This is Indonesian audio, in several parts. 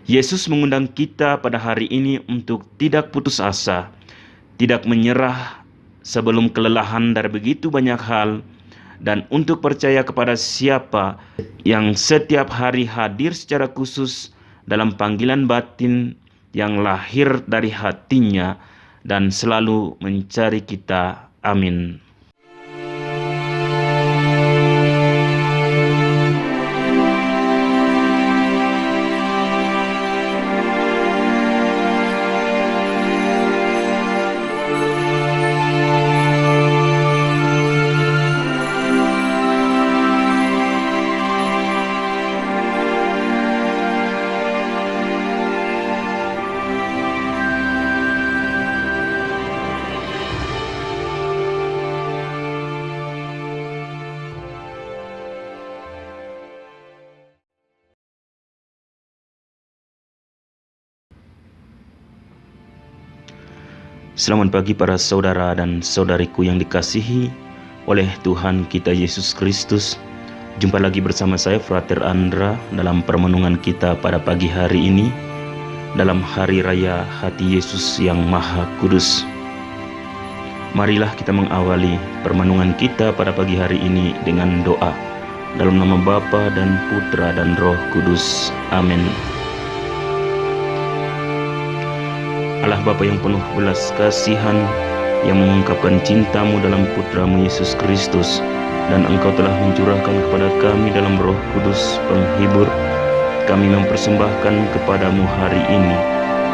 Yesus mengundang kita pada hari ini untuk tidak putus asa, tidak menyerah sebelum kelelahan dari begitu banyak hal, dan untuk percaya kepada siapa yang setiap hari hadir secara khusus dalam panggilan batin yang lahir dari hatinya dan selalu mencari kita. Amin. Selamat pagi para saudara dan saudariku yang dikasihi oleh Tuhan kita Yesus Kristus. Jumpa lagi bersama saya Frater Andra dalam permenungan kita pada pagi hari ini dalam Hari Raya Hati Yesus yang Maha Kudus. Marilah kita mengawali permenungan kita pada pagi hari ini dengan doa dalam nama Bapa dan Putra dan Roh Kudus. Amin. Allah Bapa yang penuh belas kasihan, yang mengungkapkan cinta-Mu dalam Putra-Mu Yesus Kristus, dan Engkau telah mencurahkan kepada kami dalam Roh Kudus penghibur, kami mempersembahkan kepadamu hari ini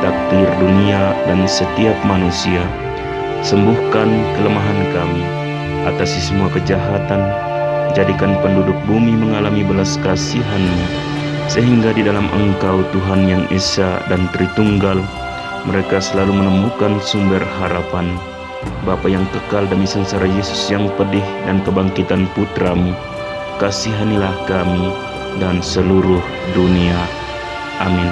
takdir dunia dan setiap manusia. Sembuhkan kelemahan kami, atasi semua kejahatan, jadikan penduduk bumi mengalami belas kasihan-Mu, sehingga di dalam Engkau Tuhan yang Esa dan Tritunggal, mereka selalu menemukan sumber harapan. Bapa yang kekal demi sengsara Yesus yang pedih dan kebangkitan Putra-Mu, kasihanilah kami dan seluruh dunia. Amin.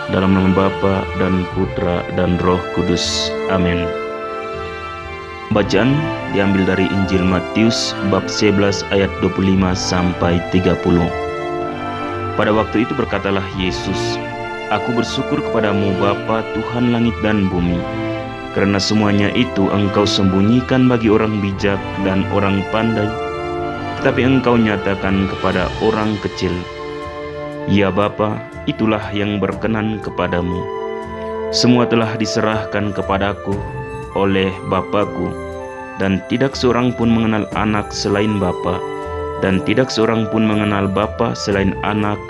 Dalam nama Bapa dan Putra dan Roh Kudus. Amin. Bacaan diambil dari Injil Matius bab 11 ayat 25 sampai 30. Pada waktu itu berkatalah Yesus, Aku bersyukur kepadamu Bapa Tuhan langit dan bumi, karena semuanya itu Engkau sembunyikan bagi orang bijak dan orang pandai, tetapi Engkau nyatakan kepada orang kecil. Ya Bapa, itulah yang berkenan kepadamu. Semua telah diserahkan kepadaku oleh Bapa-Ku, dan tidak seorang pun mengenal anak selain Bapa, dan tidak seorang pun mengenal Bapa selain anak,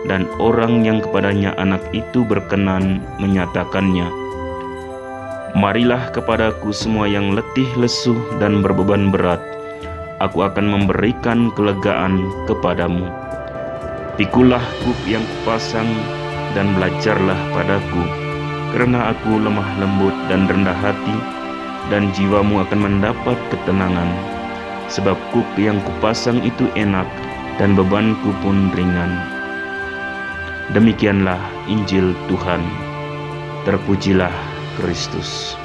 dan orang yang kepadanya anak itu berkenan menyatakannya. Marilah kepadaku semua yang letih lesu dan berbeban berat, aku akan memberikan kelegaan kepadamu. Pikulah kuk yang kupasang dan belajarlah padaku, karena aku lemah lembut dan rendah hati, dan jiwamu akan mendapat ketenangan. Sebab kuk yang kupasang itu enak dan bebanku pun ringan. Demikianlah Injil Tuhan. Terpujilah Kristus.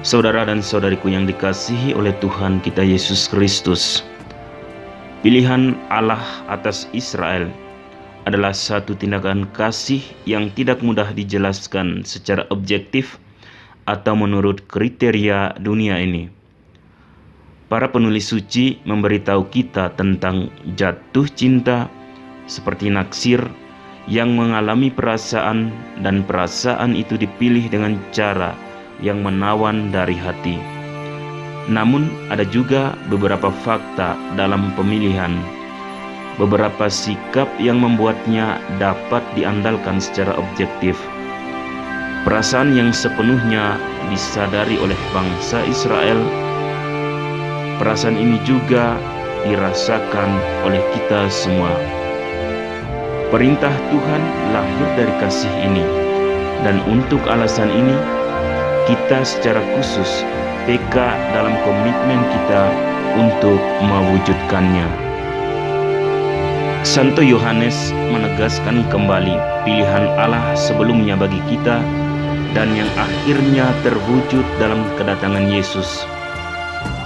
Saudara dan saudariku yang dikasihi oleh Tuhan kita Yesus Kristus, pilihan Allah atas Israel adalah satu tindakan kasih yang tidak mudah dijelaskan secara objektif atau menurut kriteria dunia ini. Para penulis suci memberitahu kita tentang jatuh cinta seperti naksir yang mengalami perasaan, dan perasaan itu dipilih dengan cara yang menawan dari hati. Namun ada juga beberapa fakta dalam pemilihan, beberapa sikap yang membuatnya dapat diandalkan secara objektif. Perasaan yang sepenuhnya disadari oleh bangsa Israel, perasaan ini juga dirasakan oleh kita semua. Perintah Tuhan lahir dari kasih ini, dan untuk alasan ini kita secara khusus peka dalam komitmen kita untuk mewujudkannya. Santo Yohanes menegaskan kembali pilihan Allah sebelumnya bagi kita dan yang akhirnya terwujud dalam kedatangan Yesus.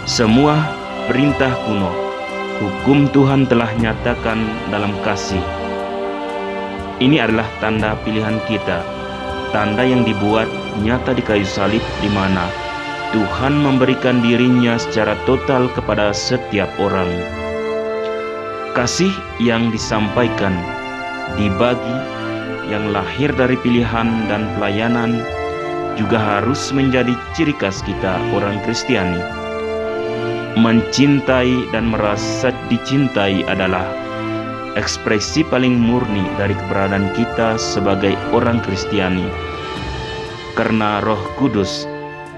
Semua perintah kuno, hukum Tuhan telah nyatakan dalam kasih, Ini adalah tanda pilihan kita, tanda yang dibuat nyata di kayu salib, di mana Tuhan memberikan dirinya secara total kepada setiap orang. Kasih yang disampaikan, dibagi, yang lahir dari pilihan dan pelayanan juga harus menjadi ciri khas kita orang Kristiani. Mencintai dan merasa dicintai adalah ekspresi paling murni dari keberadaan kita sebagai orang Kristiani. Karena Roh Kudus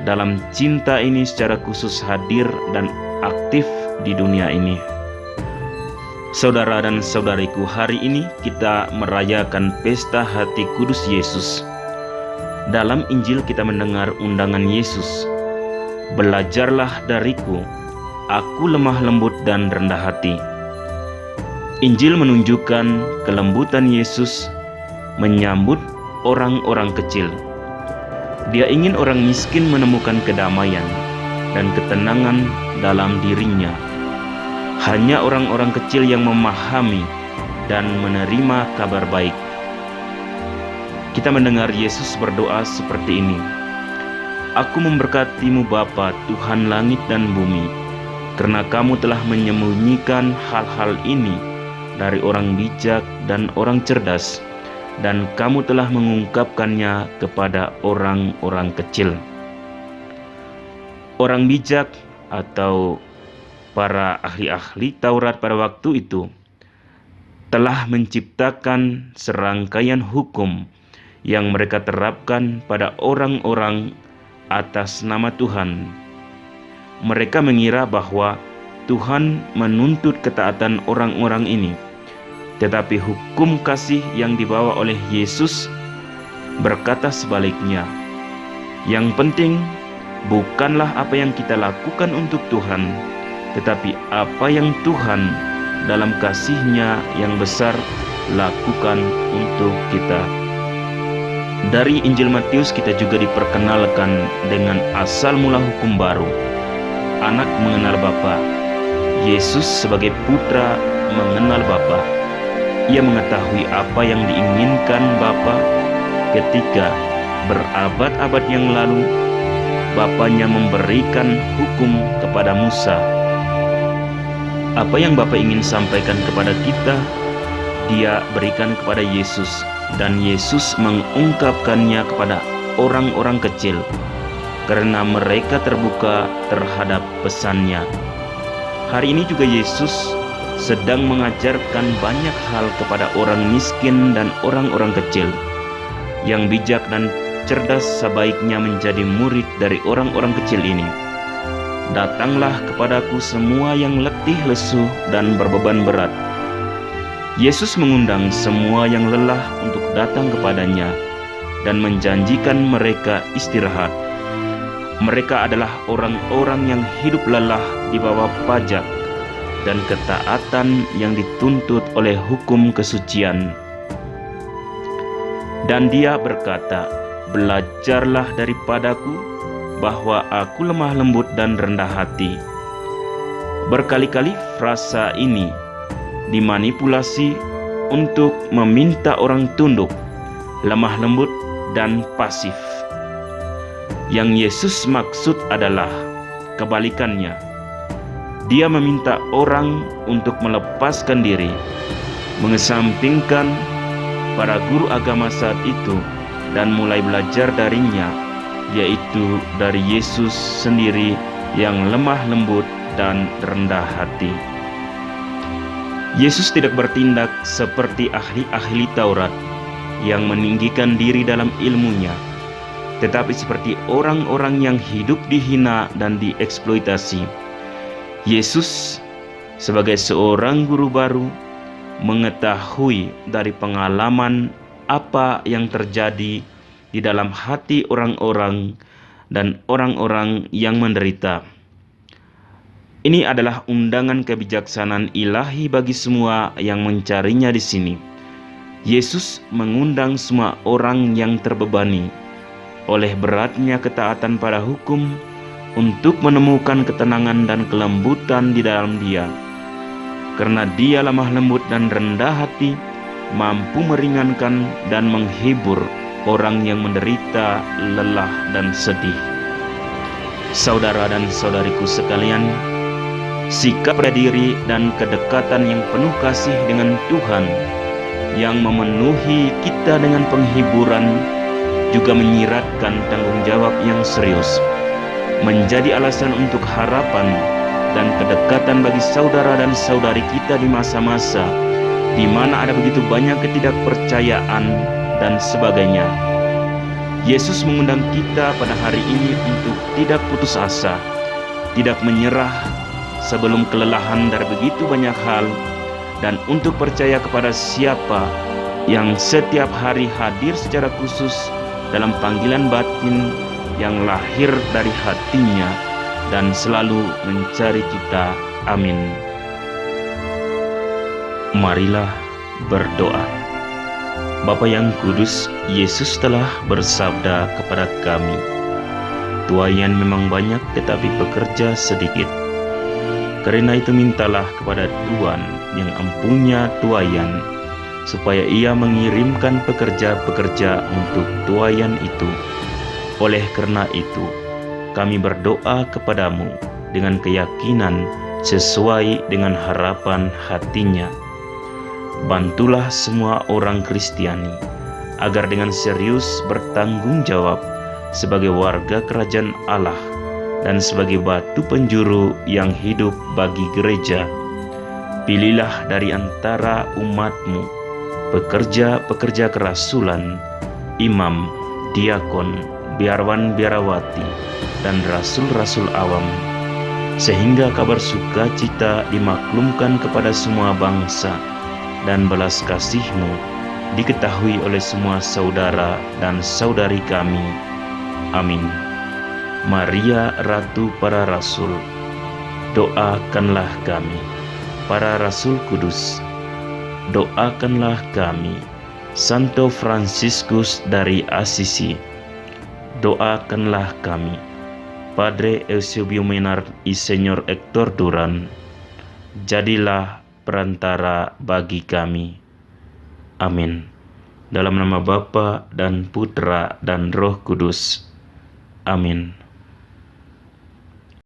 dalam cinta ini secara khusus hadir dan aktif di dunia ini. Saudara dan saudariku, hari ini kita merayakan pesta hati kudus Yesus. Dalam Injil kita mendengar undangan Yesus, "Belajarlah dariku, aku lemah lembut dan rendah hati." Injil menunjukkan kelembutan Yesus menyambut orang-orang kecil. Dia ingin orang miskin menemukan kedamaian dan ketenangan dalam dirinya. Hanya orang-orang kecil yang memahami dan menerima kabar baik. Kita mendengar Yesus berdoa seperti ini, "Aku memberkatimu Bapa, Tuhan langit dan bumi, karena kamu telah menyembunyikan hal-hal ini dari orang bijak dan orang cerdas, dan kamu telah mengungkapkannya kepada orang-orang kecil." Orang bijak atau para ahli-ahli Taurat pada waktu itu telah menciptakan serangkaian hukum yang mereka terapkan pada orang-orang atas nama Tuhan. Mereka mengira bahwa Tuhan menuntut ketaatan orang-orang ini, tetapi hukum kasih yang dibawa oleh Yesus berkata sebaliknya. Yang penting bukanlah apa yang kita lakukan untuk Tuhan, tetapi apa yang Tuhan dalam kasih-Nya yang besar lakukan untuk kita. Dari Injil Matius kita juga diperkenalkan dengan asal mula hukum baru. Anak mengenal Bapa. Yesus sebagai putra mengenal Bapa. Ia mengetahui apa yang diinginkan Bapa ketika berabad-abad yang lalu Bapanya memberikan hukum kepada Musa. Apa yang Bapa ingin sampaikan kepada kita, Dia berikan kepada Yesus, dan Yesus mengungkapkannya kepada orang-orang kecil karena mereka terbuka terhadap pesannya. Hari ini juga Yesus sedang mengajarkan banyak hal kepada orang miskin dan orang-orang kecil. Yang bijak dan cerdas sebaiknya menjadi murid dari orang-orang kecil ini. "Datanglah kepadaku semua yang letih lesu dan berbeban berat." Yesus mengundang semua yang lelah untuk datang kepadanya dan menjanjikan mereka istirahat. Mereka adalah orang-orang yang hidup lelah di bawah pajak dan ketaatan yang dituntut oleh hukum kesucian. Dan Dia berkata, "Belajarlah daripadaku, bahwa aku lemah lembut dan rendah hati." Berkali-kali frasa ini dimanipulasi untuk meminta orang tunduk, lemah lembut, dan pasif. Yang Yesus maksud adalah kebalikannya. Dia meminta orang untuk melepaskan diri, mengesampingkan para guru agama saat itu, dan mulai belajar darinya, yaitu dari Yesus sendiri yang lemah lembut dan rendah hati. Yesus tidak bertindak seperti ahli-ahli Taurat yang meninggikan diri dalam ilmunya, tetapi seperti orang-orang yang hidup dihina dan dieksploitasi. Yesus sebagai seorang guru baru mengetahui dari pengalaman apa yang terjadi di dalam hati orang-orang dan orang-orang yang menderita. Ini adalah undangan kebijaksanaan ilahi bagi semua yang mencarinya di sini. Yesus mengundang semua orang yang terbebani oleh beratnya ketaatan pada hukum untuk menemukan ketenangan dan kelembutan di dalam Dia. Karena Dia lemah lembut dan rendah hati, mampu meringankan dan menghibur orang yang menderita, lelah, dan sedih. Saudara dan saudariku sekalian, sikap pada diri dan kedekatan yang penuh kasih dengan Tuhan yang memenuhi kita dengan penghiburan juga menyiratkan tanggung jawab yang serius, menjadi alasan untuk harapan dan kedekatan bagi saudara dan saudari kita di masa-masa di mana ada begitu banyak ketidakpercayaan dan sebagainya. Yesus mengundang kita pada hari ini untuk tidak putus asa, tidak menyerah sebelum kelelahan dari begitu banyak hal, dan untuk percaya kepada siapa yang setiap hari hadir secara khusus dalam panggilan batin yang lahir dari hatinya dan selalu mencari kita. Amin. Marilah berdoa. Bapa yang kudus, Yesus telah bersabda kepada kami, "Tuaian memang banyak tetapi pekerja sedikit. Karena itu mintalah kepada Tuhan yang empunya tuaian, supaya Ia mengirimkan pekerja-pekerja untuk tuaian itu. Oleh karena itu, kami berdoa kepadamu dengan keyakinan sesuai dengan harapan hatinya. Bantulah semua orang Kristiani agar dengan serius bertanggung jawab sebagai warga kerajaan Allah dan sebagai batu penjuru yang hidup bagi gereja. Pilihlah dari antara umat-Mu pekerja-pekerja kerasulan, imam, diakon, biarawan-biarawati, dan rasul-rasul awam, sehingga kabar sukacita dimaklumkan kepada semua bangsa, dan belas kasih-Mu diketahui oleh semua saudara dan saudari kami. Amin. Maria, Ratu para Rasul, doakanlah kami. Para Rasul Kudus, doakanlah kami. Santo Fransiskus dari Assisi, doakanlah kami. Padre Eusebio Menard y Señor Hector Duran, jadilah perantara bagi kami. Amin. Dalam nama Bapa dan Putra dan Roh Kudus. Amin.